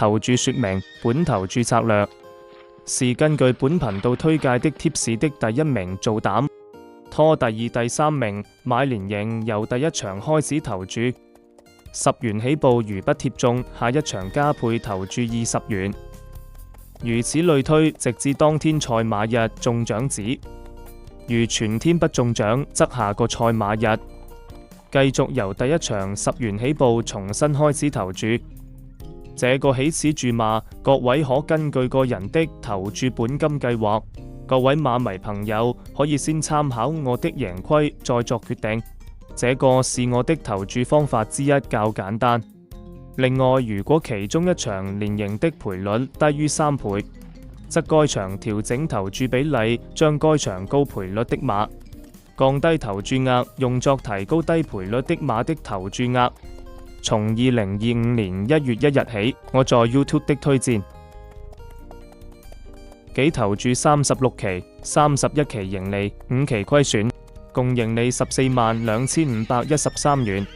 投注說明：本投注策略是根據本頻道推介的貼士的第一名做膽，拖第二、第三名買連贏，由第一場開始投注10元起步，如不貼中，下一場加倍投注20元，如此類推，直至當天賽馬日中獎止。如全天不中獎，則下個賽馬日繼續由第一場10元起步重新開始投注。這個起始注碼，各位可根據個人的投注本金計劃。各位馬迷朋友可以先參考我的贏虧，再作決定。這個是我的投注方法之一，較簡單。另外，如果其中一場連贏的賠率低於3倍，則該場調整投注比例，將該場高賠率的馬降低投注額，用作提高低賠率的馬的投注額。從2025年1月1日起，我在 YouTube 的推薦，己投注36期，31期盈利，5期虧損，共盈利142513元。